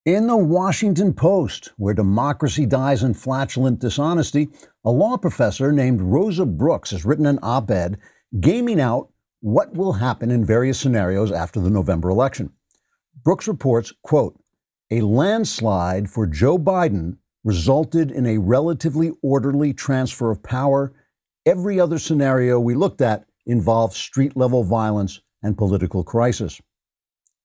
In the Washington Post, where democracy dies in flatulent dishonesty, a law professor named Rosa Brooks has written an op-ed gaming out what will happen in various scenarios after the November election. Brooks reports, quote, "A landslide for Joe Biden resulted in a relatively orderly transfer of power. Every other scenario we looked at involved street-level violence and political crisis."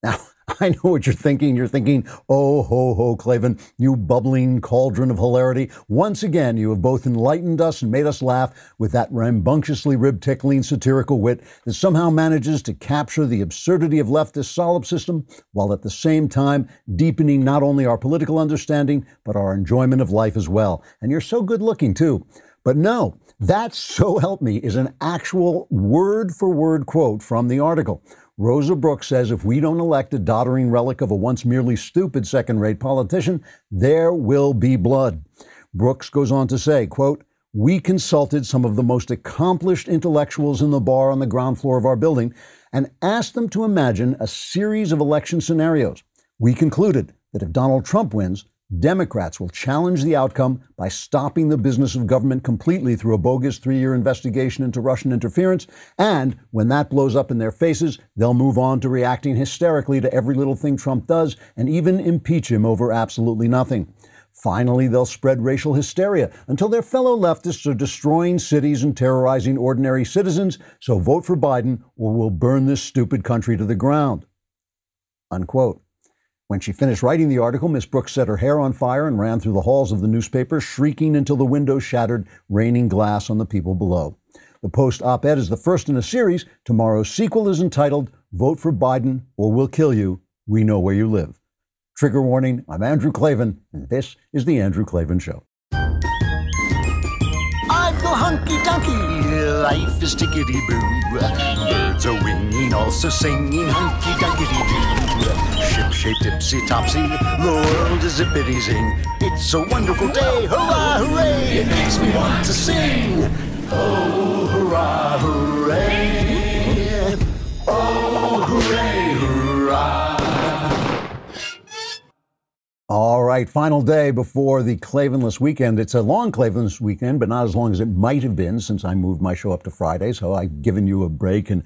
Now, I know what you're thinking. You're thinking, oh, ho, ho, Klavan, you bubbling cauldron of hilarity. Once again, you have both enlightened us and made us laugh with that rambunctiously rib-tickling satirical wit that somehow manages to capture the absurdity of leftist solipsism while at the same time deepening not only our political understanding, but our enjoyment of life as well. And you're so good looking, too. But no, that "so help me" is an actual word-for-word quote from the article. Rosa Brooks says if we don't elect a doddering relic of a once merely stupid second-rate politician, there will be blood. Brooks goes on to say, quote, "We consulted some of the most accomplished intellectuals in the bar on the ground floor of our building and asked them to imagine a series of election scenarios. We concluded that if Donald Trump wins, Democrats will challenge the outcome by stopping the business of government completely through a bogus 3-year investigation into Russian interference. And when that blows up in their faces, they'll move on to reacting hysterically to every little thing Trump does and even impeach him over absolutely nothing. Finally, they'll spread racial hysteria until their fellow leftists are destroying cities and terrorizing ordinary citizens. So vote for Biden or we'll burn this stupid country to the ground." Unquote. When she finished writing the article, Miss Brooks set her hair on fire and ran through the halls of the newspaper, shrieking until the windows shattered, raining glass on the people below. The Post op-ed is the first in a series. Tomorrow's sequel is entitled, "Vote for Biden or We'll Kill You. We Know Where You Live." Trigger warning, I'm Andrew Klavan, and this is The Andrew Klavan Show. I feel hunky-dunky, life is tickety-boo. Birds are winging, also singing hunky-dunky-doo. Ship-shaped, ipsy-topsy, the world is zippity-zing. It's a wonderful day, hurrah, hooray! It makes me want to sing. Oh, hurrah, hooray! Oh, hooray, hurrah! All right, final day before the Klavanless weekend. It's a long Klavanless weekend, but not as long as it might have been since I moved my show up to Friday. So I've given you a break, and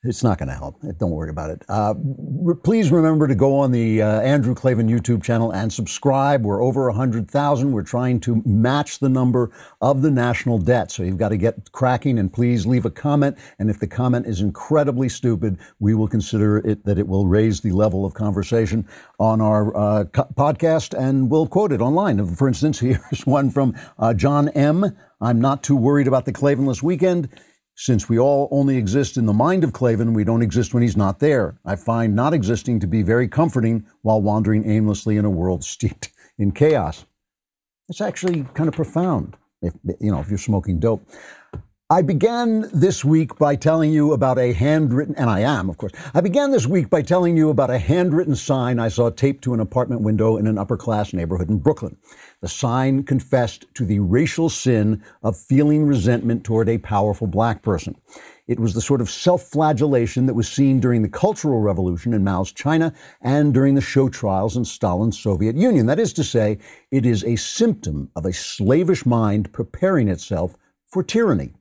it's not going to help. Don't worry about it. Please remember to go on the Andrew Klavan YouTube channel and subscribe. We're over 100,000. We're trying to match the number of the national debt. So you've got to get cracking, and please leave a comment. And if the comment is incredibly stupid, we will consider it that it will raise the level of conversation on our podcast, and we'll quote it online. For instance, here's one from John M. "I'm not too worried about the Klavanless weekend. Since we all only exist in the mind of Klavan, we don't exist when he's not there. I find not existing to be very comforting while wandering aimlessly in a world steeped in chaos." It's actually kind of profound, if you're smoking dope. I began this week by telling you about a handwritten, and I am, of course. I began this week by telling you about a handwritten sign I saw taped to an apartment window in an upper-class neighborhood in Brooklyn. The sign confessed to the racial sin of feeling resentment toward a powerful black person. It was the sort of self-flagellation that was seen during the Cultural Revolution in Mao's China and during the show trials in Stalin's Soviet Union. That is to say, it is a symptom of a slavish mind preparing itself for tyranny.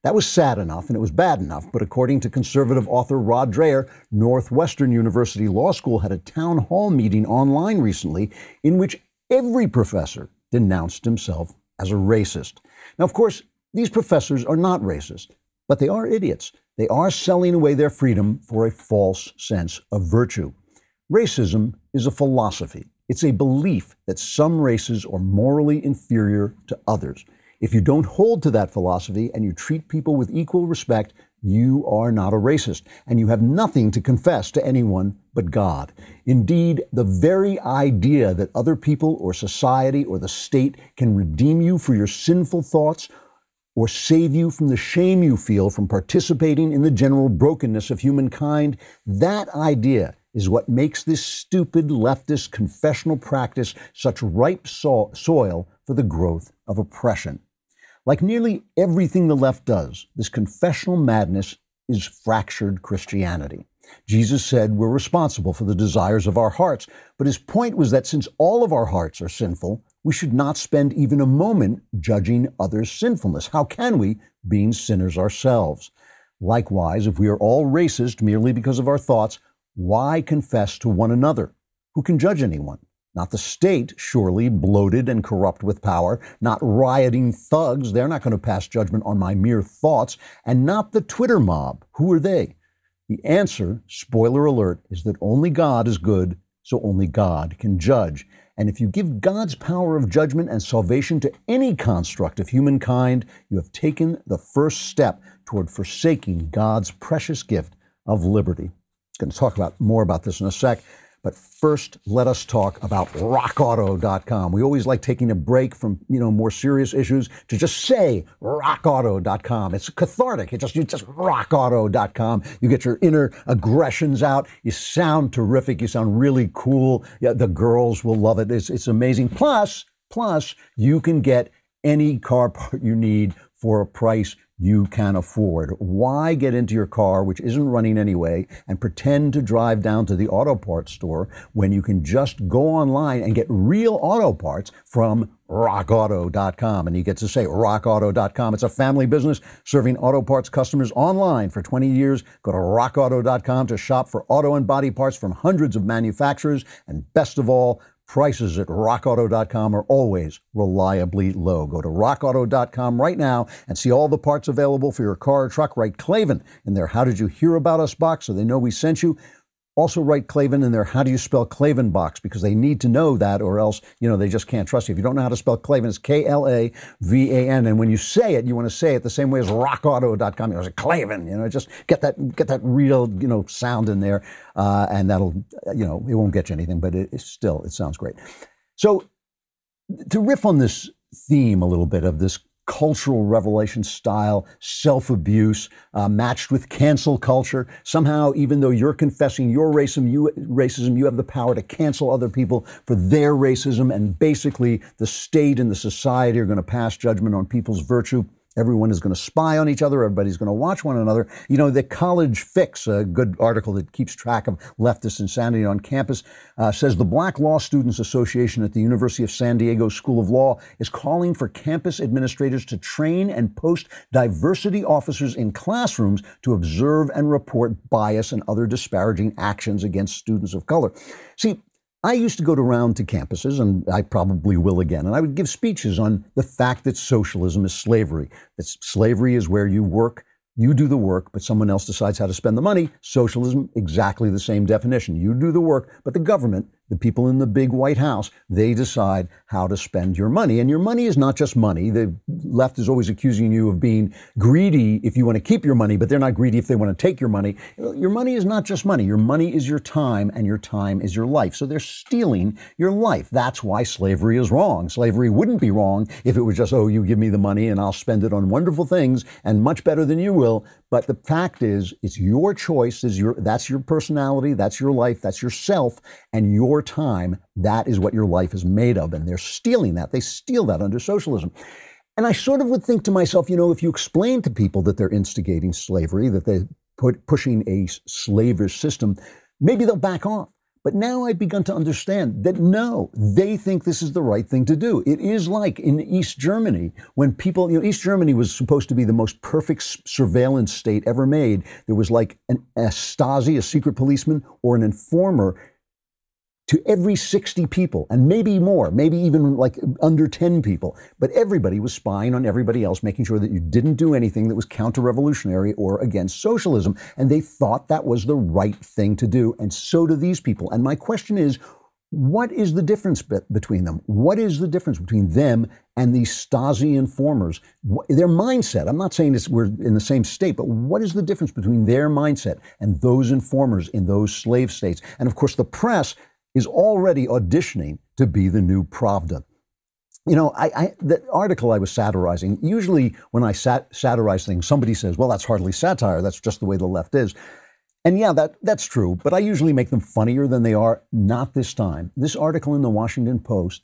That was sad enough, and it was bad enough, but according to conservative author Rod Dreher, Northwestern University Law School had a town hall meeting online recently in which every professor denounced himself as a racist. Now, of course, these professors are not racist, but they are idiots. They are selling away their freedom for a false sense of virtue. Racism is a philosophy. It's a belief that some races are morally inferior to others. If you don't hold to that philosophy and you treat people with equal respect, you are not a racist, and you have nothing to confess to anyone but God. Indeed, the very idea that other people or society or the state can redeem you for your sinful thoughts or save you from the shame you feel from participating in the general brokenness of humankind, that idea is what makes this stupid leftist confessional practice such ripe soil for the growth of oppression. Like nearly everything the left does, this confessional madness is fractured Christianity. Jesus said we're responsible for the desires of our hearts, but his point was that since all of our hearts are sinful, we should not spend even a moment judging others' sinfulness. How can we, being sinners ourselves? Likewise, if we are all racist merely because of our thoughts, why confess to one another? Who can judge anyone? Not the state, surely, bloated and corrupt with power, not rioting thugs, they're not going to pass judgment on my mere thoughts, and not the Twitter mob. Who are they? The answer, spoiler alert, is that only God is good, so only God can judge. And if you give God's power of judgment and salvation to any construct of humankind, you have taken the first step toward forsaking God's precious gift of liberty. I'm going to talk more about this in a sec. But first, let us talk about rockauto.com. We always like taking a break from, more serious issues to just say rockauto.com. It's cathartic. You just rockauto.com. You get your inner aggressions out. You sound terrific. You sound really cool. Yeah, the girls will love it. It's amazing. Plus, you can get any car part you need for a price you can afford. Why get into your car, which isn't running anyway, and pretend to drive down to the auto parts store when you can just go online and get real auto parts from rockauto.com? And you get to say rockauto.com. It's a family business serving auto parts customers online for 20 years. Go to rockauto.com to shop for auto and body parts from hundreds of manufacturers. And best of all, prices at rockauto.com are always reliably low. Go to rockauto.com right now and see all the parts available for your car or truck. Write Klavan in their How Did You Hear About Us box so they know we sent you. Also write Klavan in their How Do You Spell Klavan box, because they need to know that, or else, they just can't trust you. If you don't know how to spell Klavan, it's Klavan. And when you say it, you want to say it the same way as rockauto.com. You know, it's Klavan, just get that real, sound in there. And that'll, it won't get you anything, but it sounds great. So to riff on this theme a little bit of this cultural revelation style, self-abuse, matched with cancel culture. Somehow, even though you're confessing your racism, you have the power to cancel other people for their racism, and basically the state and the society are going to pass judgment on people's virtue. Everyone is going to spy on each other. Everybody's going to watch one another. The College Fix, a good article that keeps track of leftist insanity on campus, says the Black Law Students Association at the University of San Diego School of Law is calling for campus administrators to train and post diversity officers in classrooms to observe and report bias and other disparaging actions against students of color. See, I used to go around to campuses, and I probably will again, and I would give speeches on the fact that socialism is slavery. That slavery is where you work, you do the work, but someone else decides how to spend the money. Socialism, exactly the same definition. You do the work, but the government, the people in the big White House, they decide how to spend your money. And your money is not just money. The left is always accusing you of being greedy if you want to keep your money, but they're not greedy if they want to take your money. Your money is not just money. Your money is your time, and your time is your life. So they're stealing your life. That's why slavery is wrong. Slavery wouldn't be wrong if it was just, you give me the money and I'll spend it on wonderful things and much better than you will. But the fact is, it's your choice. That's your personality. That's your life. That's yourself. And your time, that is what your life is made of. And they're stealing that. They steal that under socialism. And I sort of would think to myself, if you explain to people that they're instigating slavery, that they're pushing a slavish system, maybe they'll back off. But now I've begun to understand that no, they think this is the right thing to do. It is like in East Germany, when people, East Germany was supposed to be the most perfect surveillance state ever made. There was like a Stasi, a secret policeman, or an informer to every 60 people, and maybe more, maybe even like under 10 people. But everybody was spying on everybody else, making sure that you didn't do anything that was counter-revolutionary or against socialism. And they thought that was the right thing to do. And so do these people. And my question is, what is the difference between them? What is the difference between them and these Stasi informers? Their mindset, I'm not saying we're in the same state, but what is the difference between their mindset and those informers in those slave states? And of course, the press is already auditioning to be the new Pravda. The article I was satirizing, usually when I satirize things, somebody says, well, that's hardly satire. That's just the way the left is. And yeah, that's true, but I usually make them funnier than they are. Not this time. This article in the Washington Post,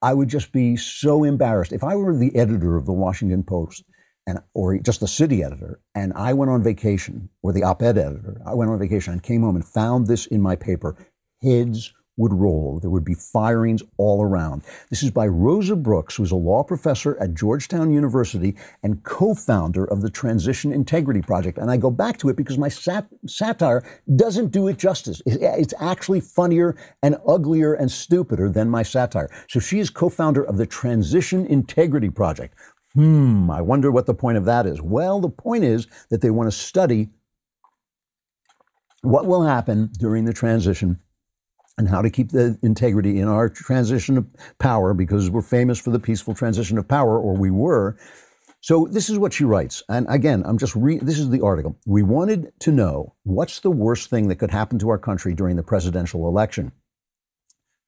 I would just be so embarrassed. If I were the editor of the Washington Post or just the city editor, and I went on vacation, or the op-ed editor, I went on vacation and came home and found this in my paper, heads would roll. There would be firings all around. This is by Rosa Brooks, who's a law professor at Georgetown University and co-founder of the Transition Integrity Project. And I go back to it because my satire doesn't do it justice. It's actually funnier and uglier and stupider than my satire. So she is co-founder of the Transition Integrity Project. I wonder what the point of that is. Well, the point is that they want to study what will happen during the transition and how to keep the integrity in our transition of power, because we're famous for the peaceful transition of power, or we were. So this is what she writes. And again, this is the article. We wanted to know what's the worst thing that could happen to our country during the presidential election.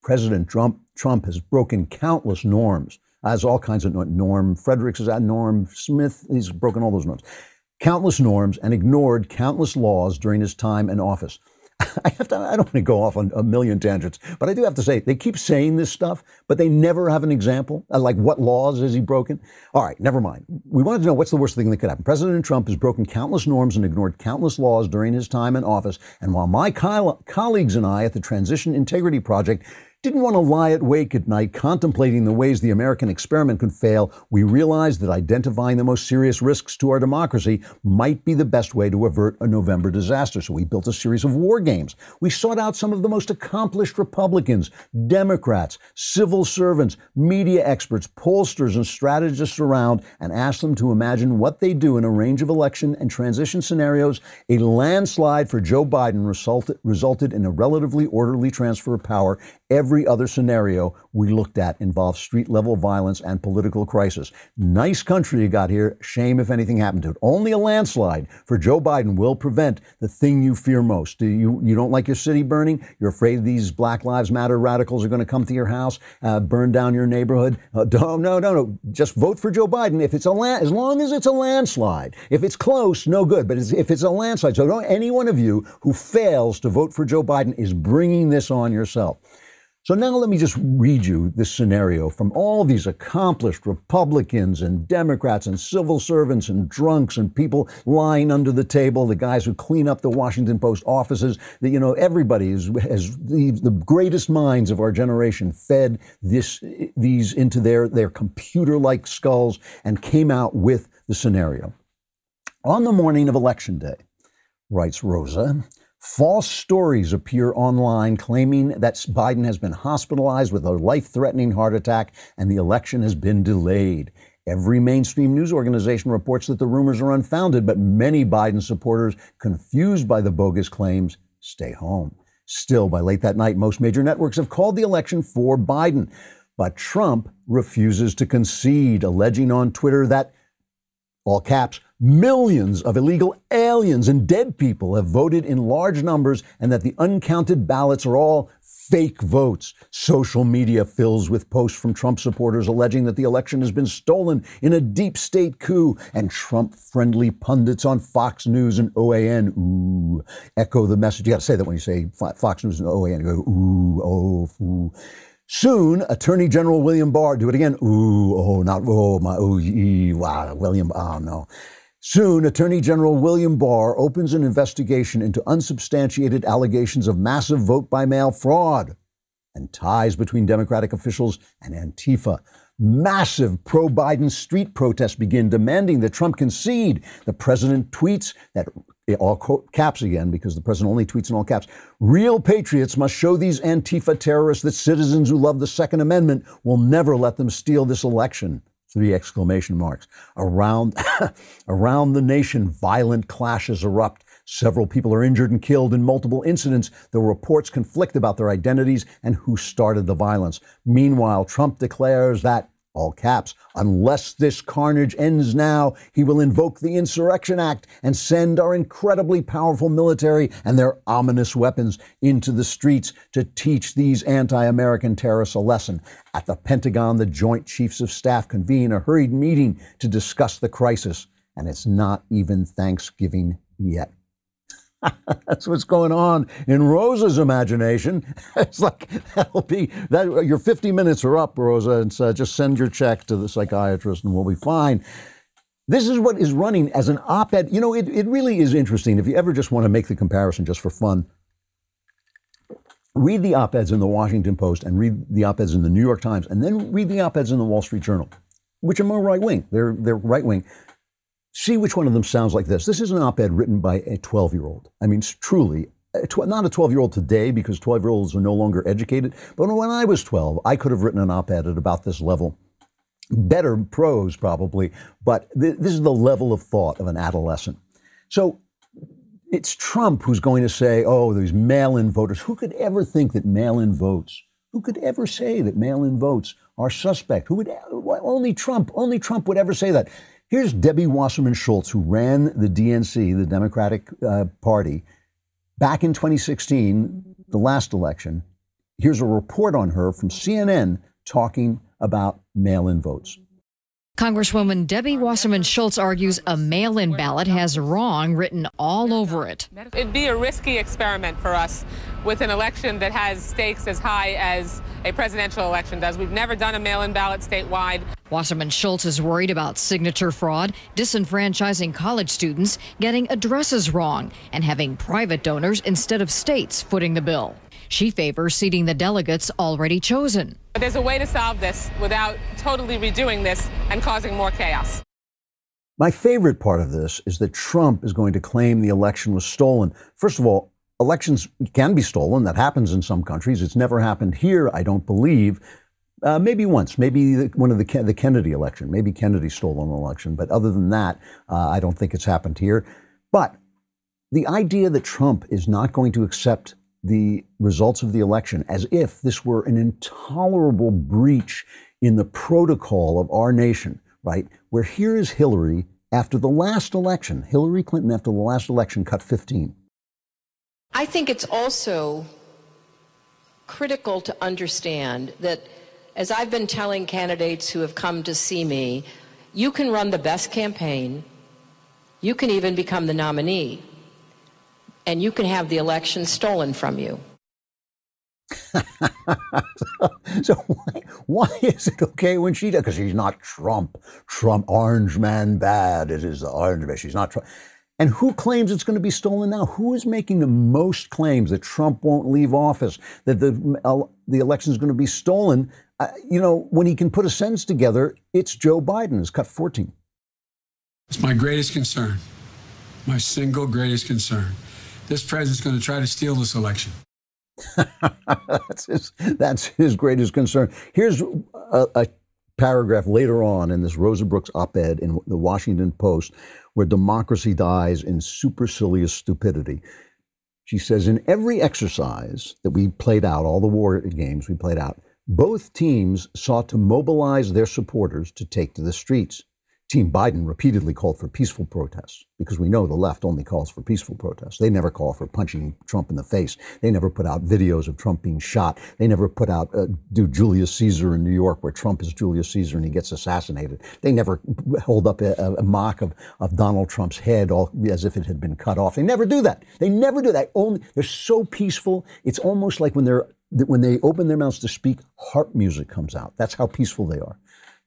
President Trump has broken countless norms, as all kinds of Norm Fredericks is at Norm Smith. He's broken all those norms, countless norms, and ignored countless laws during his time in office. I don't want to go off on a million tangents, but I do have to say, they keep saying this stuff, but they never have an example. Like, what laws has he broken? All right, never mind. We wanted to know what's the worst thing that could happen. President Trump has broken countless norms and ignored countless laws during his time in office. And while my colleagues and I at the Transition Integrity Project didn't want to lie awake at night contemplating the ways the American experiment could fail, we realized that identifying the most serious risks to our democracy might be the best way to avert a November disaster. So we built a series of war games. We sought out some of the most accomplished Republicans, Democrats, civil servants, media experts, pollsters, and strategists around, and asked them to imagine what they do in a range of election and transition scenarios. A landslide for Joe Biden resulted in a relatively orderly transfer of power. Every other scenario we looked at involved street-level violence and political crisis. Nice country you got here. Shame if anything happened to it. Only a landslide for Joe Biden will prevent the thing you fear most. You don't like your city burning? You're afraid these Black Lives Matter radicals are going to come to your house, burn down your neighborhood? No. Just vote for Joe Biden if it's as long as it's a landslide. If it's close, no good. But if it's a landslide, so any one of you who fails to vote for Joe Biden is bringing this on yourself. So now let me just read you this scenario from all these accomplished Republicans and Democrats and civil servants and drunks and people lying under the table, the guys who clean up the Washington Post offices. That, everybody has the greatest minds of our generation fed these into their computer-like skulls and came out with the scenario. On the morning of Election Day, writes Rosa, false stories appear online claiming that Biden has been hospitalized with a life-threatening heart attack and the election has been delayed. Every mainstream news organization reports that the rumors are unfounded, but many Biden supporters, confused by the bogus claims, stay home. Still, by late that night, most major networks have called the election for Biden. But Trump refuses to concede, alleging on Twitter that, all caps, millions of illegal aliens and dead people have voted in large numbers and that the uncounted ballots are all fake votes. Social media fills with posts from Trump supporters alleging that the election has been stolen in a deep state coup, and Trump-friendly pundits on Fox News and OAN, echo the message. You got to say that when you say Fox News and OAN, you go, ooh. Soon, Attorney General William Barr, do it again, William, no. Soon, Attorney General William Barr opens an investigation into unsubstantiated allegations of massive vote-by-mail fraud and ties between Democratic officials and Antifa. Massive pro-Biden street protests begin, demanding that Trump concede. The president tweets that, all caps again, because the president only tweets in all caps, real patriots must show these Antifa terrorists that citizens who love the Second Amendment will never let them steal this election. 3 exclamation marks. Around the nation, violent clashes erupt. Several people are injured and killed in multiple incidents. The reports conflict about their identities and who started the violence. Meanwhile, Trump declares that, all caps, unless this carnage ends now, he will invoke the Insurrection Act and send our incredibly powerful military and their ominous weapons into the streets to teach these anti-American terrorists a lesson. At the Pentagon, the Joint Chiefs of Staff convene a hurried meeting to discuss the crisis, and it's not even Thanksgiving yet. That's what's going on in Rosa's imagination. It's like, your 50 minutes are up, Rosa, and so just send your check to the psychiatrist and we'll be fine. This is what is running as an op-ed. You know, it really is interesting. If you ever just want to make the comparison just for fun, read the op-eds in the Washington Post and read the op-eds in the New York Times, and then read the op-eds in the Wall Street Journal, which are more right-wing. They're right-wing. See which one of them sounds like this. This is an op-ed written by a 12-year-old. I mean, truly, not a 12-year-old today, because 12-year-olds are no longer educated, but when I was 12, I could have written an op-ed at about this level. Better prose, probably, but this is the level of thought of an adolescent. So it's Trump who's going to say, oh, these mail-in voters. Who could ever think that mail-in votes, who could ever say that mail-in votes are suspect? Only Trump would ever say that. Here's Debbie Wasserman Schultz, who ran the DNC, the Democratic Party, back in 2016, the last election. Here's a report on her from CNN talking about mail-in votes. Congresswoman Debbie Wasserman Schultz argues a mail-in ballot has wrong written all over it. It'd be a risky experiment for us with an election that has stakes as high as a presidential election does. We've never done a mail-in ballot statewide. Wasserman Schultz is worried about signature fraud, disenfranchising college students, getting addresses wrong, and having private donors instead of states footing the bill. She favors seating the delegates already chosen. But there's a way to solve this without totally redoing this and causing more chaos. My favorite part of this is that Trump is going to claim the election was stolen. First of all, elections can be stolen. That happens in some countries. It's never happened here, I don't believe. Maybe once, maybe one of the Kennedy election. Maybe Kennedy stole an election. But other than that, I don't think it's happened here. But the idea that Trump is not going to accept the results of the election as if this were an intolerable breach in the protocol of our nation, right? Where here is Hillary after the last election, Hillary Clinton after the last election cut 15. I think it's also critical to understand that, as I've been telling candidates who have come to see me, you can run the best campaign, you can even become the nominee, and you can have the election stolen from you. So why is it okay when she does? Because she's not Trump. Trump, orange man bad. It is the orange man. She's not Trump. And who claims it's going to be stolen now? Who is making the most claims that Trump won't leave office, that the election is going to be stolen? When he can put a sentence together, it's Joe Biden who's cut 14. It's my greatest concern, my single greatest concern. This president's going to try to steal this election. That's his greatest concern. Here's a paragraph later on in this Rosa Brooks op-ed in the Washington Post, where democracy dies in supercilious stupidity. She says, in every exercise that we played out, all the war games we played out, both teams sought to mobilize their supporters to take to the streets. Team Biden repeatedly called for peaceful protests, because we know the left only calls for peaceful protests. They never call for punching Trump in the face. They never put out videos of Trump being shot. They never put out do Julius Caesar in New York, where Trump is Julius Caesar and he gets assassinated. They never hold up a mock of Donald Trump's head as if it had been cut off. They never do that. They never do that. They're so peaceful. It's almost like when they open their mouths to speak, harp music comes out. That's how peaceful they are.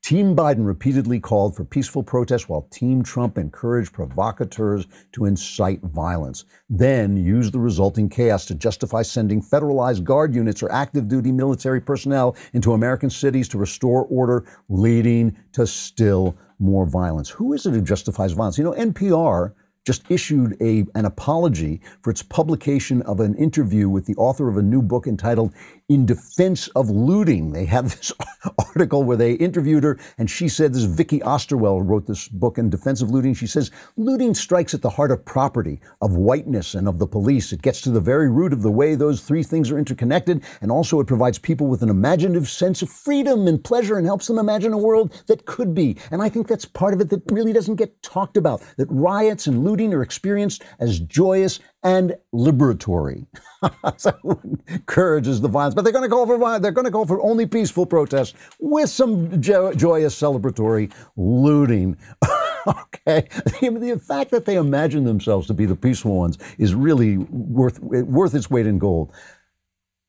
Team Biden repeatedly called for peaceful protests, while Team Trump encouraged provocateurs to incite violence, then used the resulting chaos to justify sending federalized guard units or active duty military personnel into American cities to restore order, leading to still more violence. Who is it who justifies violence? NPR just issued an apology for its publication of an interview with the author of a new book entitled In Defense of Looting. They had this article where they interviewed her, and she said, this is Vicky Osterwell wrote this book In Defense of Looting. She says, looting strikes at the heart of property, of whiteness, and of the police. It gets to the very root of the way those three things are interconnected, and also it provides people with an imaginative sense of freedom and pleasure and helps them imagine a world that could be. And I think that's part of it that really doesn't get talked about, that riots and looting are experienced as joyous and liberatory. So courage is the violence, but they're going to call for violence. They're going to call for only peaceful protests with some joyous celebratory looting. Okay, the fact that they imagine themselves to be the peaceful ones is really worth its weight in gold.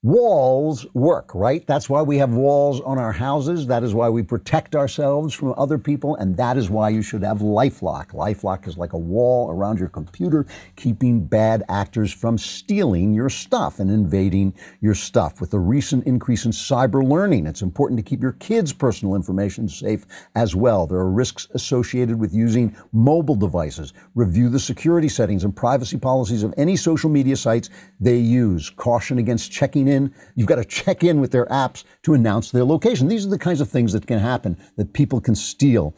Walls work, right? That's why we have walls on our houses. That is why we protect ourselves from other people. And that is why you should have LifeLock. LifeLock is like a wall around your computer, keeping bad actors from stealing your stuff and invading your stuff. With the recent increase in cyber learning, it's important to keep your kids' personal information safe as well. There are risks associated with using mobile devices. Review the security settings and privacy policies of any social media sites they use. Caution against checking in. You've got to check in with their apps to announce their location. These are the kinds of things that can happen, that people can steal.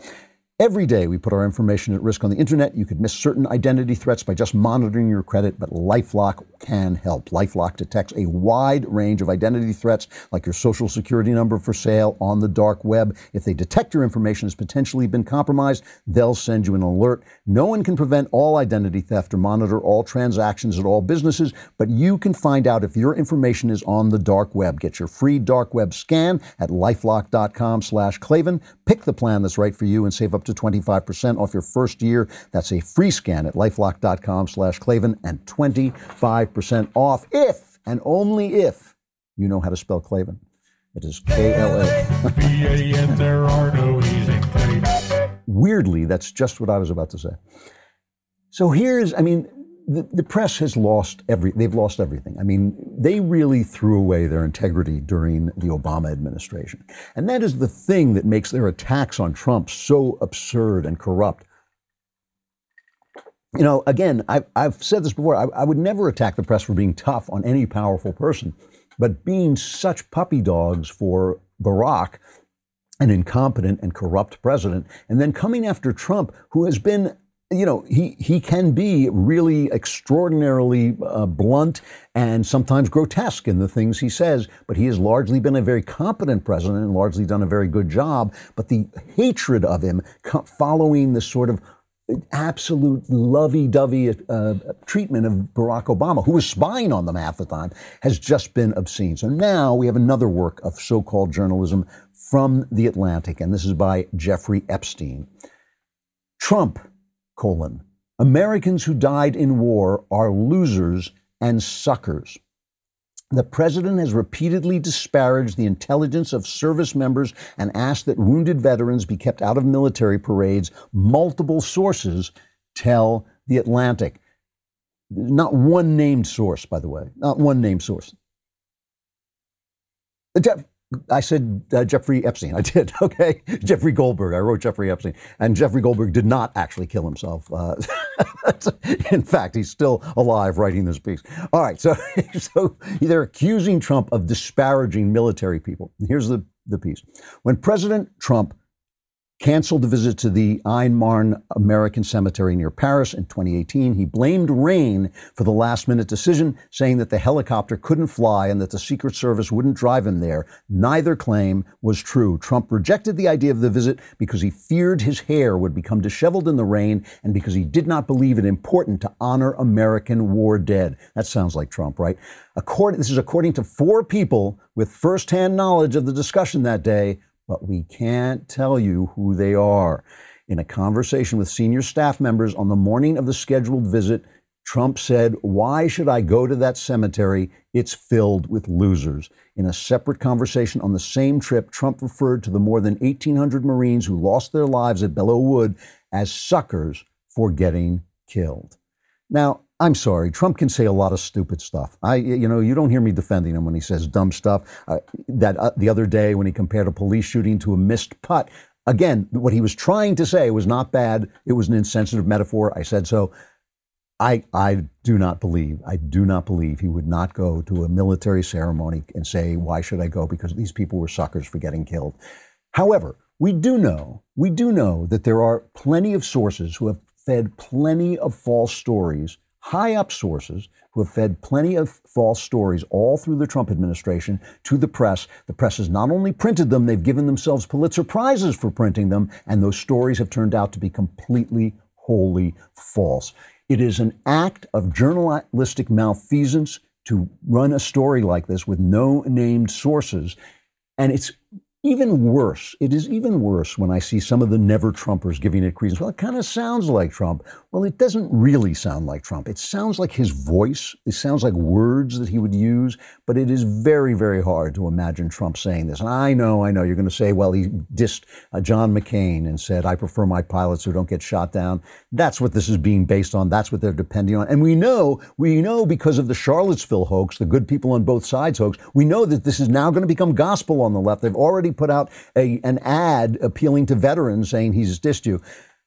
Every day we put our information at risk on the internet. You could miss certain identity threats by just monitoring your credit, but LifeLock can help. LifeLock detects a wide range of identity threats, like your social security number for sale on the dark web. If they detect your information has potentially been compromised, they'll send you an alert. No one can prevent all identity theft or monitor all transactions at all businesses, but you can find out if your information is on the dark web. Get your free dark web scan at lifelock.com/Klavan. Pick the plan that's right for you and save up to 25% off your first year. That's a free scan at lifelock.com/Klavan and 25% off if and only if you know how to spell Klavan. It is KLA. B-A-N, there are no E's in Klavan. Weirdly, that's just what I was about to say. So here's, the press has they've lost everything. They really threw away their integrity during the Obama administration. And that is the thing that makes their attacks on Trump so absurd and corrupt. Again, I've said this before, I would never attack the press for being tough on any powerful person, but being such puppy dogs for Barack, an incompetent and corrupt president, and then coming after Trump, who has been he can be really extraordinarily blunt and sometimes grotesque in the things he says, but he has largely been a very competent president and largely done a very good job. But the hatred of him following this sort of absolute lovey-dovey treatment of Barack Obama, who was spying on them half the time, has just been obscene. So now we have another work of so-called journalism from The Atlantic, and this is by Jeffrey Epstein. Trump, Americans who died in war are losers and suckers. The president has repeatedly disparaged the intelligence of service members and asked that wounded veterans be kept out of military parades. Multiple sources tell The Atlantic. Not one named source, by the way. Not one named source. I said Jeffrey Epstein. I did, okay? Jeffrey Goldberg. I wrote Jeffrey Epstein. And Jeffrey Goldberg did not actually kill himself. In fact, he's still alive writing this piece. All right, so they're accusing Trump of disparaging military people. Here's the piece. When President Trump canceled the visit to the Ain Marne American Cemetery near Paris in 2018. He blamed rain for the last-minute decision, saying that the helicopter couldn't fly and that the Secret Service wouldn't drive him there. Neither claim was true. Trump rejected the idea of the visit because he feared his hair would become disheveled in the rain and because he did not believe it important to honor American war dead. That sounds like Trump, right? This is according to 4 people with firsthand knowledge of the discussion that day, but we can't tell you who they are. In a conversation with senior staff members on the morning of the scheduled visit, Trump said, "Why should I go to that cemetery? It's filled with losers." In a separate conversation on the same trip, Trump referred to the more than 1,800 Marines who lost their lives at Belleau Wood as suckers for getting killed. Now, I'm sorry, Trump can say a lot of stupid stuff. You don't hear me defending him when he says dumb stuff. The other day when he compared a police shooting to a missed putt. Again, what he was trying to say was not bad. It was an insensitive metaphor. I said so. I do not believe he would not go to a military ceremony and say, "Why should I go?" Because these people were suckers for getting killed. However, we do know that there are plenty of sources who have fed plenty of false stories, high up sources who have fed plenty of false stories all through the Trump administration to the press. The press has not only printed them, they've given themselves Pulitzer Prizes for printing them, and those stories have turned out to be completely, wholly false. It is an act of journalistic malfeasance to run a story like this with no named sources, and it's even worse, it is even worse when I see some of the never-Trumpers giving it credence. Well, it kind of sounds like Trump. Well, it doesn't really sound like Trump. It sounds like his voice. It sounds like words that he would use, but it is very, very hard to imagine Trump saying this. And I know, you're going to say, well, he dissed John McCain and said, I prefer my pilots who don't get shot down. That's what this is being based on. That's what they're depending on. And we know because of the Charlottesville hoax, the good people on both sides hoax, we know that this is now going to become gospel on the left. They've already put out an ad appealing to veterans saying he's dissed you.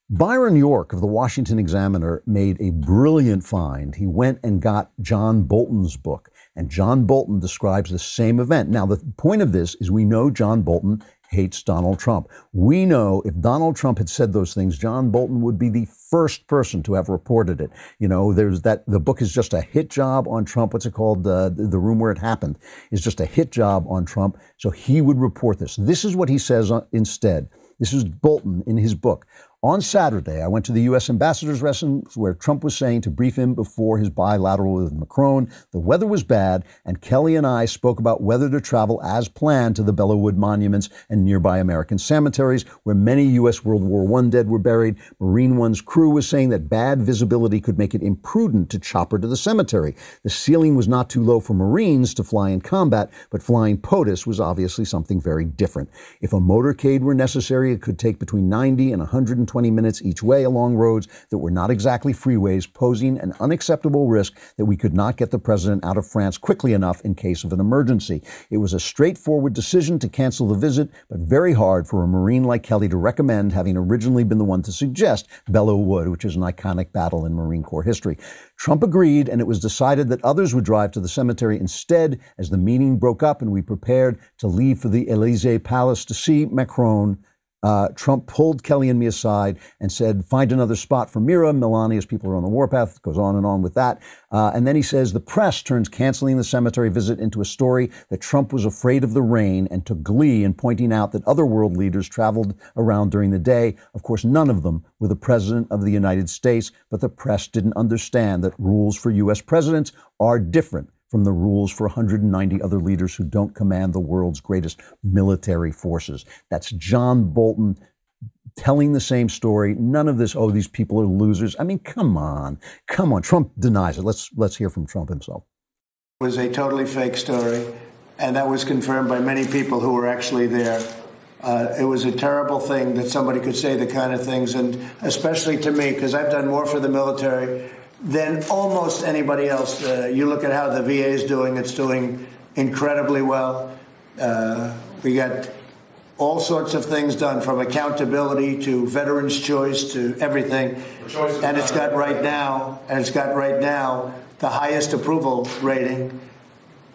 Byron York of the Washington Examiner made a brilliant find. He went and got John Bolton's book, and John Bolton describes the same event. Now, the point of this is we know John Bolton hates Donald Trump. We know if Donald Trump had said those things, John Bolton would be the first person to have reported it. You know, the book is just a hit job on Trump. What's it called? The Room Where It Happened is just a hit job on Trump. So he would report this. This is what he says instead. This is Bolton in his book. On Saturday, I went to the U.S. ambassador's residence where Trump was saying to brief him before his bilateral with Macron. The weather was bad, and Kelly and I spoke about whether to travel as planned to the Bellewood monuments and nearby American cemeteries where many U.S. World War I dead were buried. Marine One's crew was saying that bad visibility could make it imprudent to chopper to the cemetery. The ceiling was not too low for Marines to fly in combat, but flying POTUS was obviously something very different. If a motorcade were necessary, it could take between 90 and 120 minutes each way along roads that were not exactly freeways, posing an unacceptable risk that we could not get the president out of France quickly enough in case of an emergency. It was a straightforward decision to cancel the visit, but very hard for a Marine like Kelly to recommend, having originally been the one to suggest Bellewood, which is an iconic battle in Marine Corps history. Trump agreed, and it was decided that others would drive to the cemetery instead as the meeting broke up and we prepared to leave for the Élysée Palace to see Macron. Trump pulled Kelly and me aside and said, find another spot for Mira, Melania's people are on the warpath. Goes on and on with that. And then he says the press turns canceling the cemetery visit into a story that Trump was afraid of the rain and took glee in pointing out that other world leaders traveled around during the day. Of course, none of them were the president of the United States, but the press didn't understand that rules for U.S. presidents are different from the rules for 190 other leaders who don't command the world's greatest military forces. That's John Bolton telling the same story. None of this, oh, these people are losers. I mean, come on. Trump denies it. Let's hear from Trump himself. It was a totally fake story, and that was confirmed by many people who were actually there. It was a terrible thing that somebody could say the kind of things, and especially to me, because I've done more for the military than almost anybody else. You look at how the VA is doing, it's doing incredibly well. We got all sorts of things done, from accountability to veterans' choice to everything. And it's got right now the highest approval rating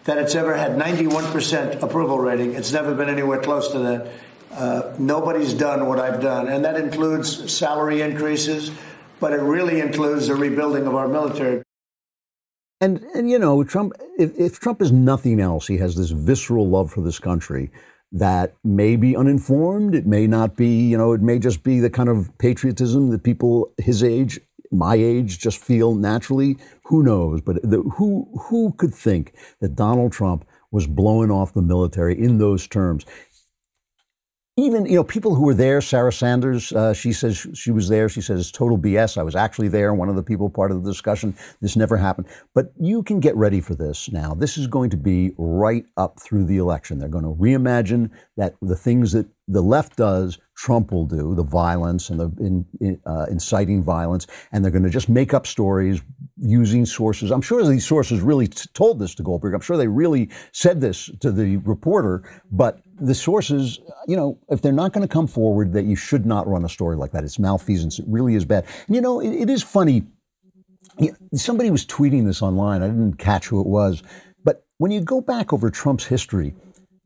that it's ever had, 91% approval rating. It's never been anywhere close to that. Nobody's done what I've done, and that includes salary increases, but it really includes the rebuilding of our military. And you know, Trump, if Trump is nothing else, he has this visceral love for this country that may be uninformed. It may not be, it may just be the kind of patriotism that people his age, my age, just feel naturally. Who knows? But who could think that Donald Trump was blowing off the military in those terms? Even, people who were there, Sarah Sanders, she says she was there. She says it's total BS. I was actually there. One of the people part of the discussion. This never happened. But you can get ready for this now. This is going to be right up through the election. They're going to reimagine that the things that the left does, Trump will do, the violence and the inciting violence. And they're going to just make up stories using sources. I'm sure these sources really told this to Goldberg. I'm sure they really said this to the reporter. But the sources, if they're not going to come forward, that you should not run a story like that. It's malfeasance. It really is bad. And, it is funny. Somebody was tweeting this online. I didn't catch who it was. But when you go back over Trump's history,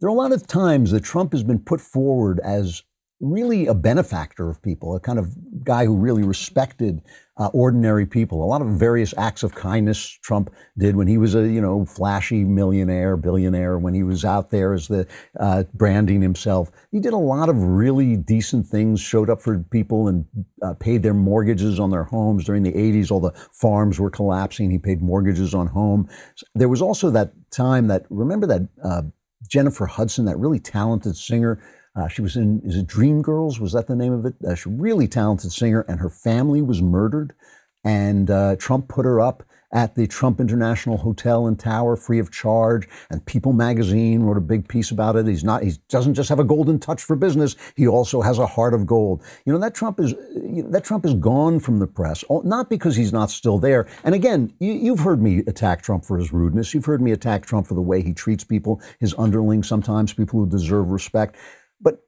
there are a lot of times that Trump has been put forward as really a benefactor of people, a kind of guy who really respected ordinary people. A lot of various acts of kindness Trump did when he was a, flashy millionaire, billionaire, when he was out there as the branding himself. He did a lot of really decent things, showed up for people and paid their mortgages on their homes. During the 80s, all the farms were collapsing. He paid mortgages on home. There was also that time remember that Jennifer Hudson, that really talented singer, She was in, is it Dreamgirls? Was that the name of it? She's a really talented singer, and her family was murdered. And Trump put her up at the Trump International Hotel and Tower free of charge. And People magazine wrote a big piece about it. He doesn't just have a golden touch for business. He also has a heart of gold. You know, that Trump is gone from the press, not because he's not still there. And again, you've heard me attack Trump for his rudeness. You've heard me attack Trump for the way he treats people, his underlings, sometimes people who deserve respect. But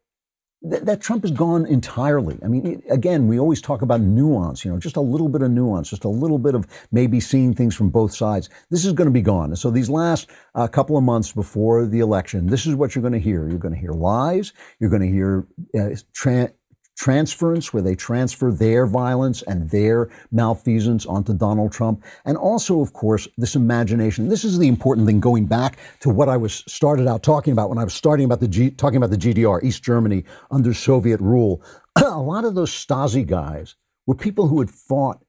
that Trump is gone entirely. I mean, again, we always talk about nuance, you know, just a little bit of nuance, just a little bit of maybe seeing things from both sides. This is going to be gone. And so these last couple of months before the election, this is what you're going to hear. You're going to hear lies. You're going to hear transference, where they transfer their violence and their malfeasance onto Donald Trump. And also, of course, this imagination. This is the important thing, going back to what I was started out talking about when I was talking about the GDR, East Germany, under Soviet rule. A lot of those Stasi guys were people who had fought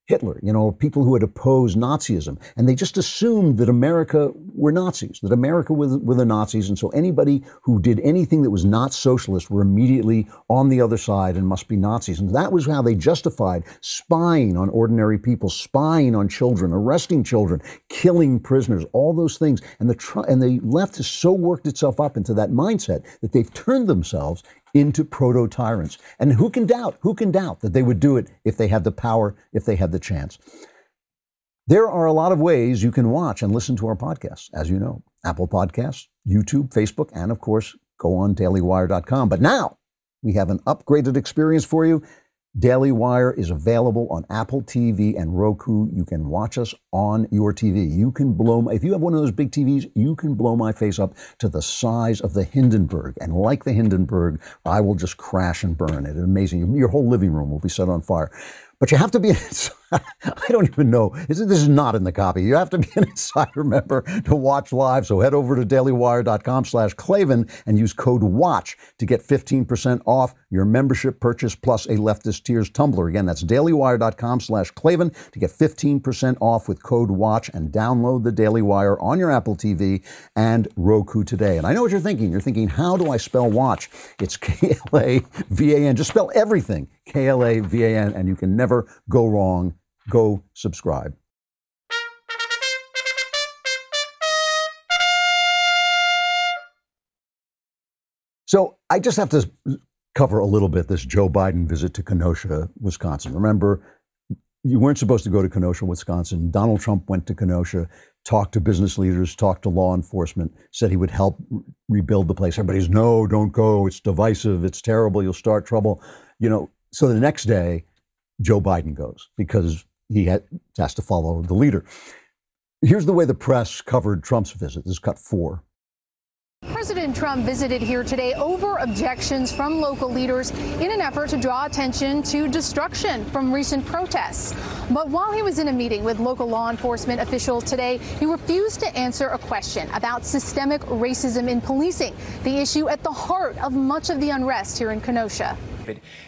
Hitler, you know, people who had opposed Nazism. And they just assumed that America were Nazis, that America were the Nazis. And so anybody who did anything that was not socialist were immediately on the other side and must be Nazis. And that was how they justified spying on ordinary people, spying on children, arresting children, killing prisoners, all those things. And the left has so worked itself up into that mindset that they've turned themselves into proto-tyrants. And who can doubt that they would do it if they had the power, if they had the chance? There are a lot of ways you can watch and listen to our podcasts, as you know. Apple Podcasts, YouTube, Facebook, and of course, go on dailywire.com. But now we have an upgraded experience for you. Daily Wire is available on Apple TV and Roku. You can watch us on your TV. You can if you have one of those big TVs, you can blow my face up to the size of the Hindenburg. And like the Hindenburg, I will just crash and burn it. It's amazing. Your whole living room will be set on fire. But you have to be, I don't even know, this is not in the copy. You have to be an insider member to watch live. So head over to dailywire.com/Klavan and use code WATCH to get 15% off your membership purchase plus a Leftist Tears tumbler. Again, that's dailywire.com/Klavan to get 15% off with code WATCH, and download the Daily Wire on your Apple TV and Roku today. And I know what you're thinking. You're thinking, how do I spell watch? It's K-L-A-V-A-N. Just spell everything K-L-A-V-A-N, and you can never go wrong. Go subscribe. So I just have to cover a little bit this Joe Biden visit to Kenosha, Wisconsin. Remember, you weren't supposed to go to Kenosha, Wisconsin. Donald Trump went to Kenosha, talked to business leaders, talked to law enforcement, said he would help rebuild the place. Everybody's, no, don't go. It's divisive. It's terrible. You'll start trouble. You know, so the next day, Joe Biden goes because he has to follow the leader. Here's the way the press covered Trump's visit. This is cut 4. President Trump visited here today over objections from local leaders in an effort to draw attention to destruction from recent protests. But while he was in a meeting with local law enforcement officials today, he refused to answer a question about systemic racism in policing, the issue at the heart of much of the unrest here in Kenosha.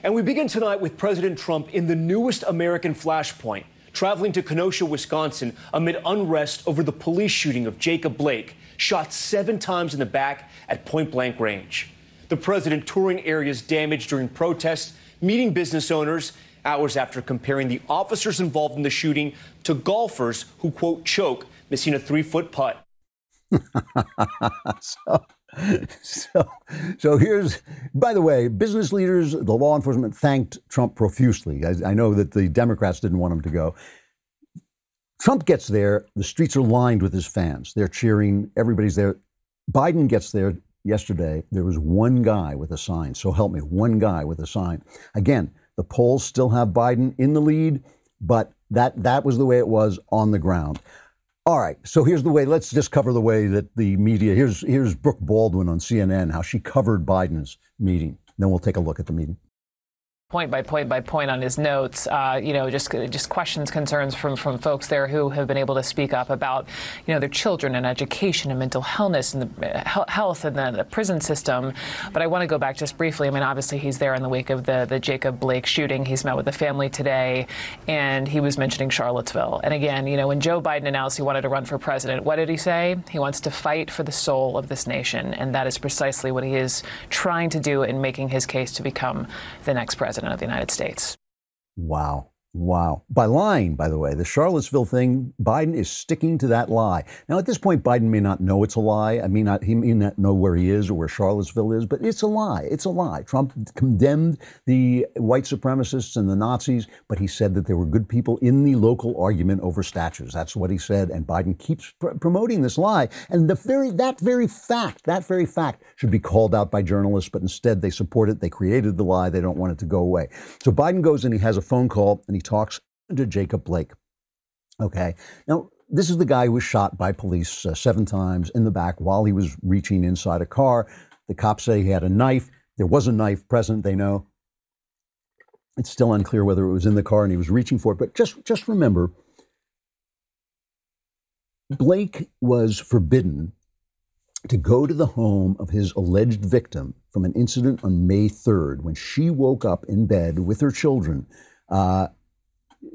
And we begin tonight with President Trump in the newest American flashpoint, traveling to Kenosha, Wisconsin, amid unrest over the police shooting of Jacob Blake, shot 7 times in the back at point-blank range. The president touring areas damaged during protests, meeting business owners, hours after comparing the officers involved in the shooting to golfers who, quote, choke, missing a 3-foot putt. So here's, by the way, business leaders, the law enforcement thanked Trump profusely. I know that the Democrats didn't want him to go. Trump gets there. The streets are lined with his fans. They're cheering. Everybody's there. Biden gets there yesterday. There was one guy with a sign. So help me, one guy with a sign. Again, the polls still have Biden in the lead, but that was the way it was on the ground. All right, so here's the way, let's just cover the way that the media, here's Brooke Baldwin on CNN, how she covered Biden's meeting. Then we'll take a look at the meeting. point by point by point on his notes, just questions, concerns from folks there who have been able to speak up about, their children and education and mental health and the prison system. But I want to go back just briefly. I mean, obviously he's there in the wake of the Jacob Blake shooting. He's met with the family today, and he was mentioning Charlottesville. And again, when Joe Biden announced he wanted to run for president, what did he say? He wants to fight for the soul of this nation, and that is precisely what he is trying to do in making his case to become the next president of the United States. Wow. Wow. By lying, by the way, the Charlottesville thing, Biden is sticking to that lie. Now, at this point, Biden may not know it's a lie. He may not know where he is or where Charlottesville is, but it's a lie. It's a lie. Trump condemned the white supremacists and the Nazis, but he said that there were good people in the local argument over statues. That's what he said. And Biden keeps promoting this lie. And that very fact should be called out by journalists, but instead they support it. They created the lie. They don't want it to go away. So Biden goes and he has a phone call and he talks to Jacob Blake. Okay. Now, this is the guy who was shot by police 7 times in the back while he was reaching inside a car. The cops say he had a knife. There was a knife present, they know. It's still unclear whether it was in the car and he was reaching for it. But just remember, Blake was forbidden to go to the home of his alleged victim from an incident on May 3rd when she woke up in bed with her children.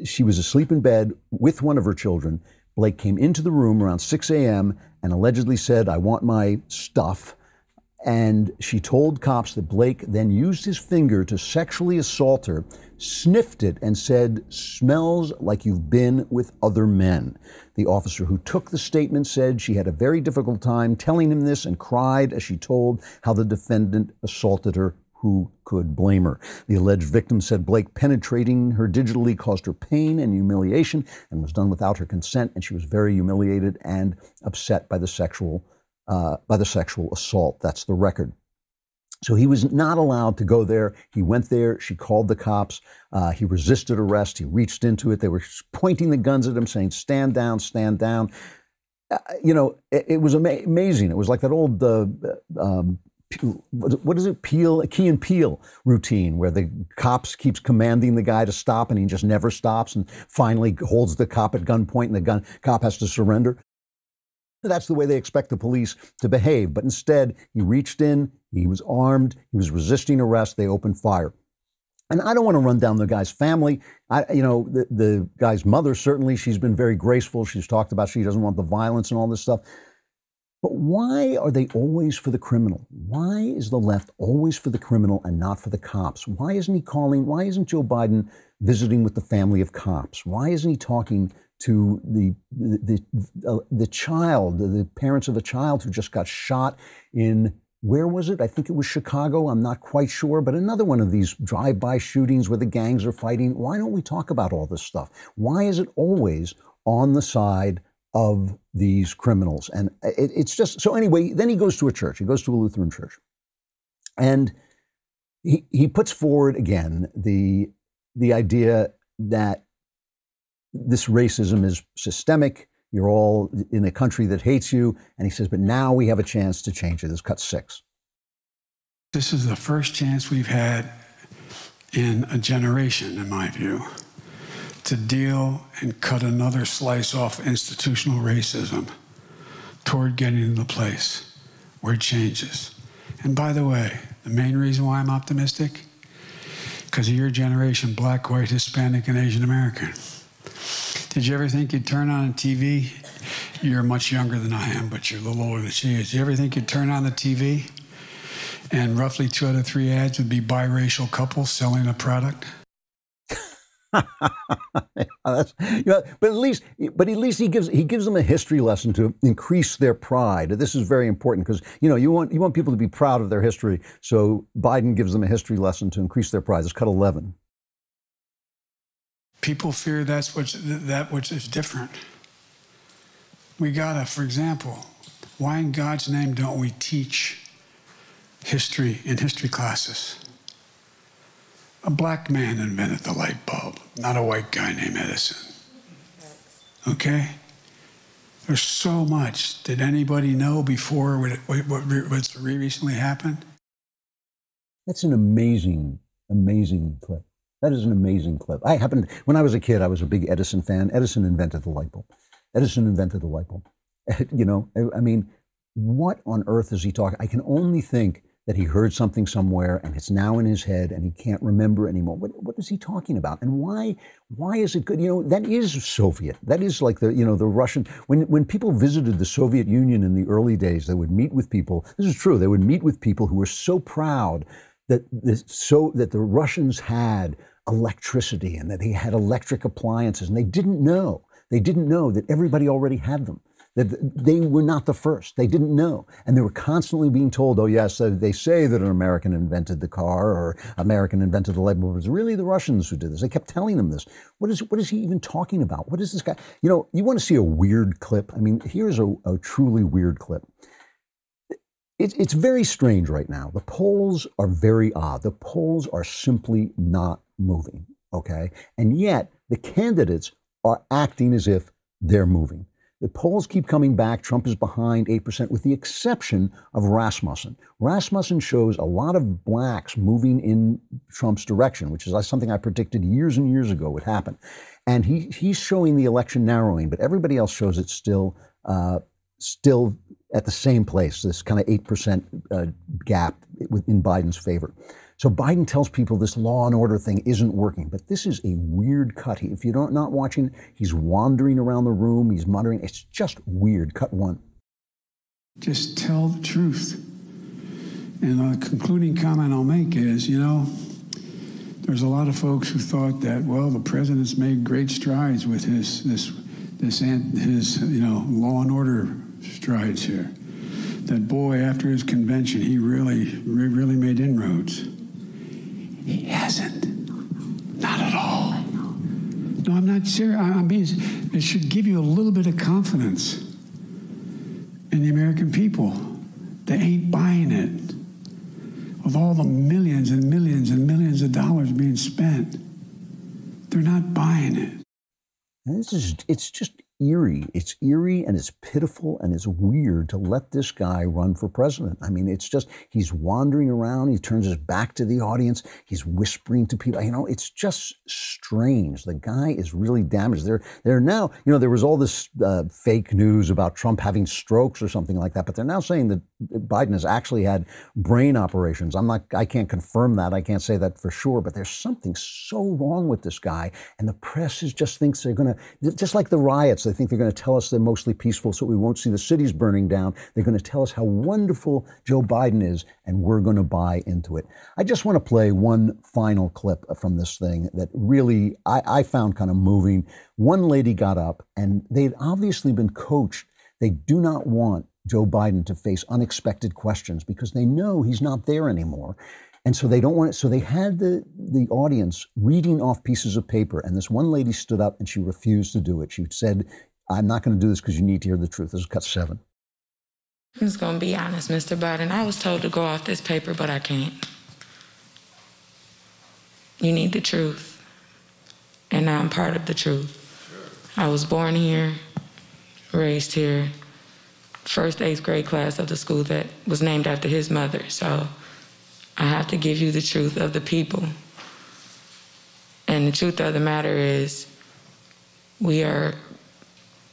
She was asleep in bed with one of her children. Blake came into the room around 6 a.m. and allegedly said, "I want my stuff." And she told cops that Blake then used his finger to sexually assault her, sniffed it, and said, "Smells like you've been with other men." The officer who took the statement said she had a very difficult time telling him this and cried as she told how the defendant assaulted her. Who could blame her? The alleged victim said Blake penetrating her digitally caused her pain and humiliation and was done without her consent, and she was very humiliated and upset by the sexual assault. That's the record. So he was not allowed to go there. He went there. She called the cops. He resisted arrest. He reached into it. They were pointing the guns at him, saying, "Stand down, stand down." It was amazing. It was like that old what is it? Key and Peele routine where the cops keeps commanding the guy to stop and he just never stops and finally holds the cop at gunpoint and the cop has to surrender. That's the way they expect the police to behave. But instead, he reached in, he was armed, he was resisting arrest, they opened fire. And I don't want to run down the guy's family. The guy's mother, certainly, she's been very graceful. She's talked about she doesn't want the violence and all this stuff. But why are they always for the criminal? Why is the left always for the criminal and not for the cops? Why isn't Joe Biden visiting with the family of cops? Why isn't he talking to the child, the parents of a child who just got shot in, where was it? I think it was Chicago. I'm not quite sure. But another one of these drive-by shootings where the gangs are fighting. Why don't we talk about all this stuff? Why is it always on the side of these criminals? And it's just, so anyway, then he goes to a church. He goes to a Lutheran church. And he puts forward again the idea that this racism is systemic. You're all in a country that hates you. And he says, but now we have a chance to change it. This cut 6. This is the first chance we've had in a generation, in my view, to deal and cut another slice off institutional racism toward getting to the place where it changes. And by the way, the main reason why I'm optimistic, because of your generation, Black, white, Hispanic, and Asian American. Did you ever think you'd turn on a TV? You're much younger than I am, but you're a little older than she is. Did you ever think you'd turn on the TV and roughly 2 out of 3 ads would be biracial couples selling a product? But at least he gives them a history lesson to increase their pride. This is very important because you want people to be proud of their history. So Biden gives them a history lesson to increase their pride. It's cut 11. People fear that which is different. We gotta, for example, why in God's name don't we teach history in history classes? A black man invented the light bulb, not a white guy named Edison. Okay? There's so much. Did anybody know before what recently happened? That's an amazing, amazing clip. That is an amazing clip. When I was a kid, I was a big Edison fan. Edison invented the light bulb. Edison invented the light bulb. You know, I mean, what on earth is he talking? I can only think that he heard something somewhere and it's now in his head and he can't remember anymore. What is he talking about? And why is it good? You know, that is Soviet. That is like the Russian, when people visited the Soviet Union in the early days, they would meet with people. This is true. They would meet with people who were so proud that the Russians had electricity and that they had electric appliances, and they didn't know that everybody already had them. That they were not the first. They didn't know. And they were constantly being told, oh, yes, they say that an American invented the car or American invented the light bulb. It was really the Russians who did this. They kept telling them this. What is he even talking about? What is this guy? You know, you want to see a weird clip? I mean, here's a truly weird clip. It's very strange right now. The polls are very odd. The polls are simply not moving, okay? And yet the candidates are acting as if they're moving. The polls keep coming back. Trump is behind 8%, with the exception of Rasmussen. Rasmussen shows a lot of blacks moving in Trump's direction, which is something I predicted years and years ago would happen. And he's showing the election narrowing, but everybody else shows it still at the same place, this kind of 8% gap in Biden's favor. So Biden tells people this law and order thing isn't working, but this is a weird cut. If you're not watching, he's wandering around the room, he's muttering. It's just weird. Cut one. Just tell the truth. And the concluding comment I'll make is, you know, there's a lot of folks who thought that, well, the president's made great strides with his law and order strides here. That boy, after his convention, he really made inroads. He hasn't. Not at all. No, I'm not serious. I'm being. It should give you a little bit of confidence in the American people. They ain't buying it. With all the millions and millions and millions of dollars being spent, they're not buying it. And it's just eerie. It's eerie and it's pitiful and it's weird to let this guy run for president. I mean, it's just, he's wandering around. He turns his back to the audience. He's whispering to people. You know, it's just strange. The guy is really damaged. They're now, you know, there was all this fake news about Trump having strokes or something like that, but they're now saying that Biden has actually had brain operations. I can't confirm that. I can't say that for sure, but there's something so wrong with this guy. And the press just thinks they're going to, just like the riots, they think they're going to tell us they're mostly peaceful so we won't see the cities burning down. They're going to tell us how wonderful Joe Biden is, and we're going to buy into it. I just want to play one final clip from this thing that really I found kind of moving. One lady got up, and they'd obviously been coached. They do not want Joe Biden to face unexpected questions because they know he's not there anymore. And so they don't want it. So they had the audience reading off pieces of paper. And this one lady stood up and she refused to do it. She said, I'm not going to do this because you need to hear the truth. This is cut 7. I'm just going to be honest, Mr. Biden. I was told to go off this paper, but I can't. You need the truth. And I'm part of the truth. I was born here, raised here, first 8th grade class of the school that was named after his mother. So I have to give you the truth of the people. And the truth of the matter is, we are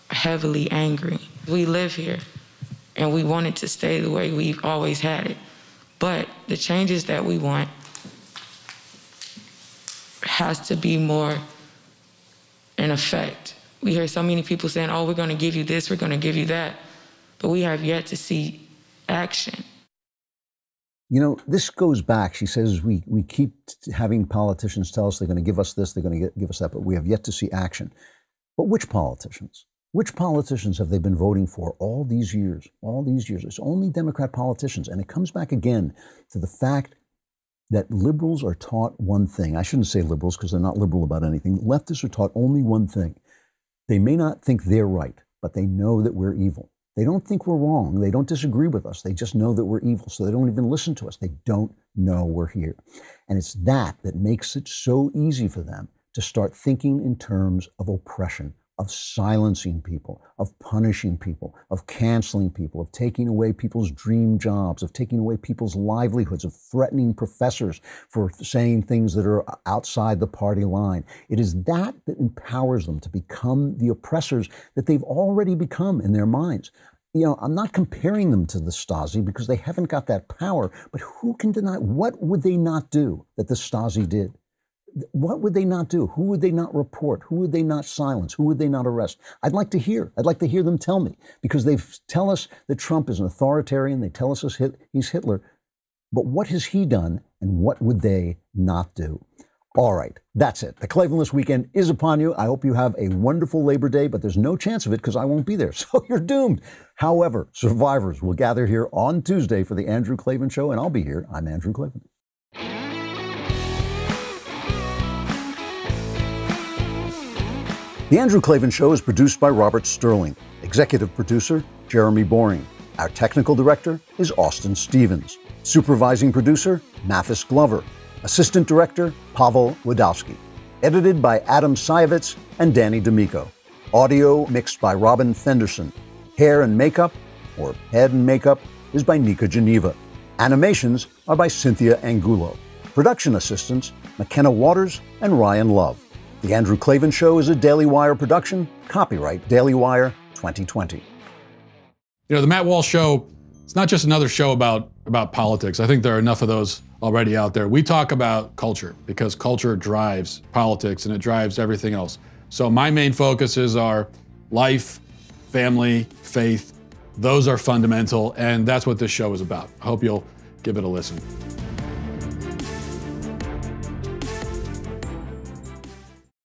heavily angry. We live here, and we want it to stay the way we've always had it. But the changes that we want has to be more in effect. We hear so many people saying, oh, we're going to give you this, we're going to give you that. But we have yet to see action. You know, this goes back. She says we keep having politicians tell us they're going to give us this, they're going to give us that, but we have yet to see action. But which politicians? Which politicians have they been voting for all these years? All these years. It's only Democrat politicians. And it comes back again to the fact that liberals are taught one thing. I shouldn't say liberals because they're not liberal about anything. Leftists are taught only one thing. They may not think they're right, but they know that we're evil. They don't think we're wrong. They don't disagree with us. They just know that we're evil. So they don't even listen to us. They don't know we're here. And it's that makes it so easy for them to start thinking in terms of oppression. of silencing people, of punishing people, of canceling people, of taking away people's dream jobs, of taking away people's livelihoods, of threatening professors for saying things that are outside the party line. It is that empowers them to become the oppressors that they've already become in their minds. You know, I'm not comparing them to the Stasi because they haven't got that power, but who can deny, what would they not do that the Stasi did? What would they not do? Who would they not report? Who would they not silence? Who would they not arrest? I'd like to hear them tell me, because they tell us that Trump is an authoritarian. They tell us he's Hitler. But what has he done, and what would they not do? All right, that's it. The Cleveland weekend is upon you. I hope you have a wonderful Labor Day, but there's no chance of it because I won't be there, so you're doomed. However, survivors will gather here on Tuesday for the Andrew Klavan Show, and I'll be here. I'm Andrew Klavan. The Andrew Klavan Show is produced by Robert Sterling. Executive producer, Jeremy Boring. Our technical director is Austin Stevens. Supervising producer, Mathis Glover. Assistant director, Pavel Wadowski. Edited by Adam Sayevitz and Danny D'Amico. Audio mixed by Robin Fenderson. Hair and makeup, or head and makeup, is by Nika Geneva. Animations are by Cynthia Angulo. Production assistants, McKenna Waters and Ryan Love. The Andrew Klavan Show is a Daily Wire production. Copyright Daily Wire 2020. You know, the Matt Walsh Show, it's not just another show about politics. I think there are enough of those already out there. We talk about culture because culture drives politics and it drives everything else. So my main focuses are life, family, faith. Those are fundamental, and that's what this show is about. I hope you'll give it a listen.